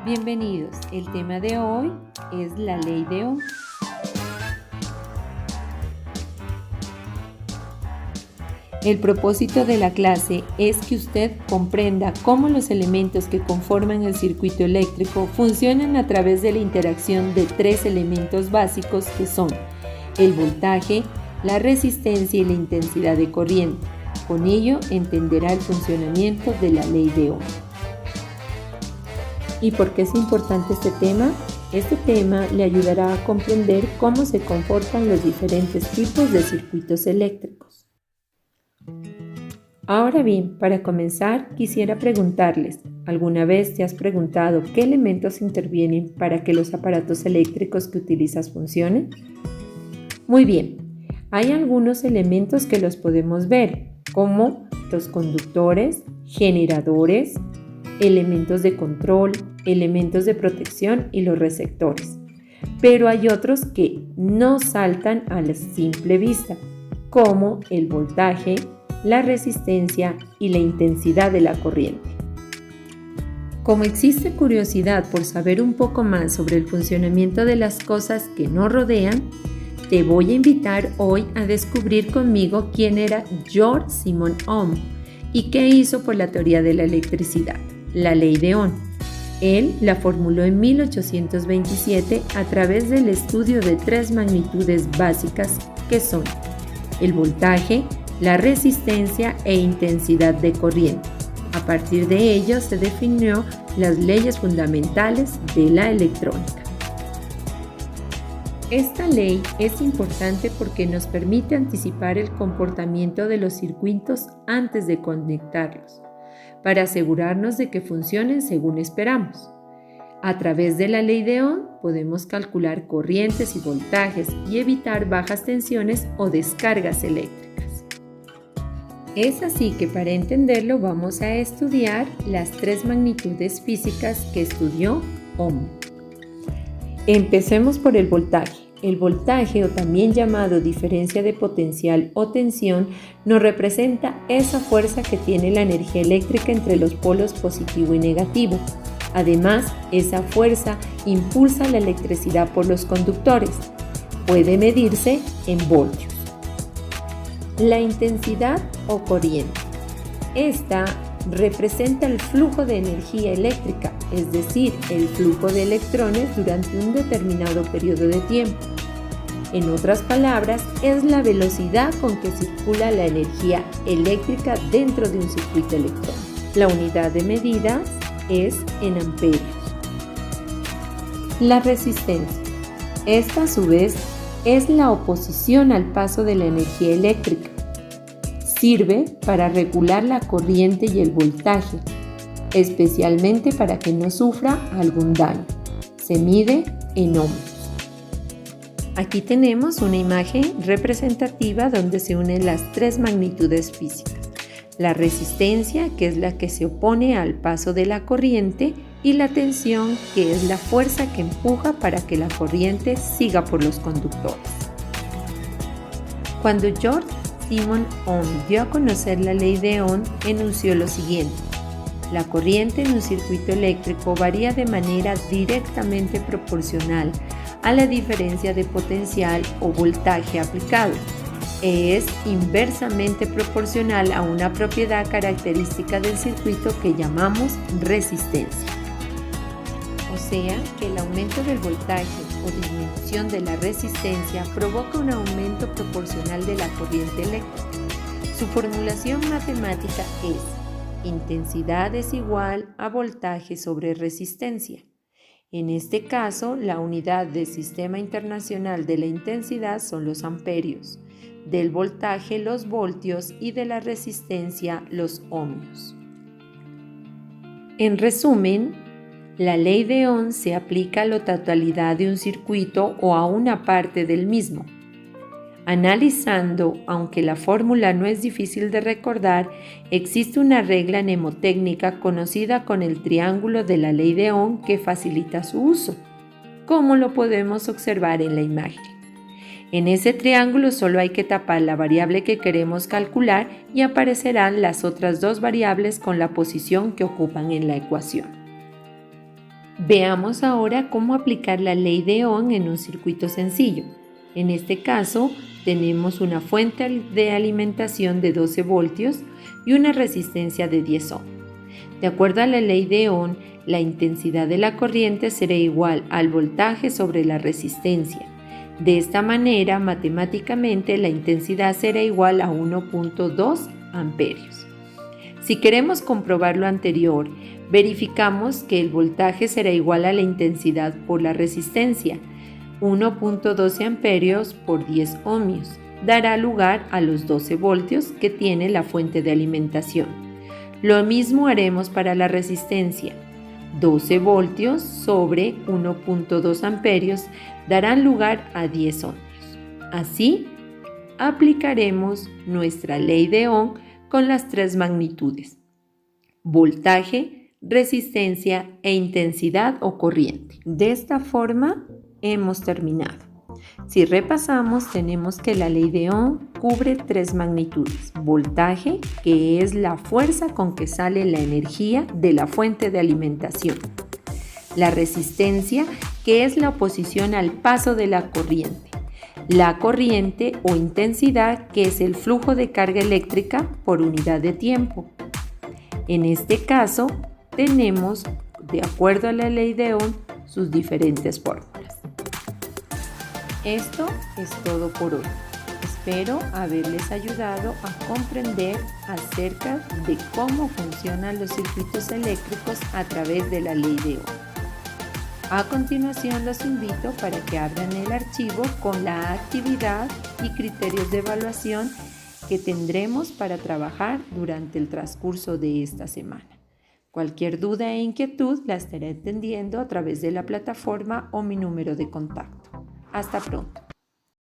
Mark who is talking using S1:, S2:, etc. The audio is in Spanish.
S1: Bienvenidos, el tema de hoy es la ley de Ohm. El propósito de la clase es que usted comprenda cómo los elementos que conforman el circuito eléctrico funcionan a través de la interacción de tres elementos básicos que son el voltaje, la resistencia y la intensidad de corriente. Con ello entenderá el funcionamiento de la ley de Ohm. ¿Y por qué es importante este tema? Este tema le ayudará a comprender cómo se comportan los diferentes tipos de circuitos eléctricos. Ahora bien, para comenzar, quisiera preguntarles, ¿alguna vez te has preguntado qué elementos intervienen para que los aparatos eléctricos que utilizas funcionen? Muy bien, hay algunos elementos que los podemos ver, como los conductores, generadores, elementos de control, elementos de protección y los receptores. Pero hay otros que no saltan a la simple vista, como el voltaje, la resistencia y la intensidad de la corriente. Como existe curiosidad por saber un poco más sobre el funcionamiento de las cosas que nos rodean, te voy a invitar hoy a descubrir conmigo quién era George Simon Ohm y qué hizo por la teoría de la electricidad, la ley de Ohm. Él la formuló en 1827 a través del estudio de tres magnitudes básicas que son el voltaje, la resistencia e intensidad de corriente. A partir de ello se definió las leyes fundamentales de la electrónica. Esta ley es importante porque nos permite anticipar el comportamiento de los circuitos antes de conectarlos, para asegurarnos de que funcionen según esperamos. A través de la ley de Ohm podemos calcular corrientes y voltajes y evitar bajas tensiones o descargas eléctricas. Es así que para entenderlo vamos a estudiar las tres magnitudes físicas que estudió Ohm. Empecemos por el voltaje. El voltaje, o también llamado diferencia de potencial o tensión, nos representa esa fuerza que tiene la energía eléctrica entre los polos positivo y negativo. Además, esa fuerza impulsa la electricidad por los conductores. Puede medirse en voltios. La intensidad o corriente. Esta representa el flujo de energía eléctrica, es decir, el flujo de electrones durante un determinado periodo de tiempo. En otras palabras, es la velocidad con que circula la energía eléctrica dentro de un circuito electrónico. La unidad de medida es en amperios. La resistencia. Esta, a su vez, es la oposición al paso de la energía eléctrica. Sirve para regular la corriente y el voltaje, especialmente para que no sufra algún daño. Se mide en ohmios. Aquí tenemos una imagen representativa donde se unen las tres magnitudes físicas. La resistencia, que es la que se opone al paso de la corriente, y la tensión, que es la fuerza que empuja para que la corriente siga por los conductores. Cuando George Simon Ohm dio a conocer la ley de Ohm, enunció lo siguiente: la corriente en un circuito eléctrico varía de manera directamente proporcional a la diferencia de potencial o voltaje aplicado. Es inversamente proporcional a una propiedad característica del circuito que llamamos resistencia. O sea que el aumento del voltaje o disminución de la resistencia provoca un aumento proporcional de la corriente eléctrica. Su formulación matemática es: intensidad es igual a voltaje sobre resistencia. En este caso, la unidad del Sistema Internacional de la Intensidad son los amperios, del voltaje los voltios y de la resistencia los ohmios. En resumen, la ley de Ohm se aplica a la totalidad de un circuito o a una parte del mismo. Analizando, aunque la fórmula no es difícil de recordar, existe una regla mnemotécnica conocida con el triángulo de la ley de Ohm que facilita su uso, como lo podemos observar en la imagen. En ese triángulo solo hay que tapar la variable que queremos calcular y aparecerán las otras dos variables con la posición que ocupan en la ecuación. Veamos ahora cómo aplicar la ley de Ohm en un circuito sencillo. En este caso, tenemos una fuente de alimentación de 12 voltios y una resistencia de 10 ohm. De acuerdo a la ley de Ohm, la intensidad de la corriente será igual al voltaje sobre la resistencia. De esta manera, matemáticamente, la intensidad será igual a 1.2 amperios. Si queremos comprobar lo anterior, verificamos que el voltaje será igual a la intensidad por la resistencia. 1.12 amperios por 10 ohmios dará lugar a los 12 voltios que tiene la fuente de alimentación. Lo mismo haremos para la resistencia. 12 voltios sobre 1.2 amperios darán lugar a 10 ohmios. Así, aplicaremos nuestra ley de Ohm con las tres magnitudes: voltaje, resistencia e intensidad o corriente. De esta forma hemos terminado. Si repasamos, tenemos que la ley de Ohm cubre tres magnitudes: voltaje, que es la fuerza con que sale la energía de la fuente de alimentación; la resistencia, que es la oposición al paso de la corriente; la corriente o intensidad, que es el flujo de carga eléctrica por unidad de tiempo. En este caso, tenemos, de acuerdo a la ley de Ohm, sus diferentes fórmulas. Esto es todo por hoy. Espero haberles ayudado a comprender acerca de cómo funcionan los circuitos eléctricos a través de la ley de Ohm. A continuación, los invito para que abran el archivo con la actividad y criterios de evaluación que tendremos para trabajar durante el transcurso de esta semana. Cualquier duda e inquietud la estaré atendiendo a través de la plataforma o mi número de contacto. Hasta pronto.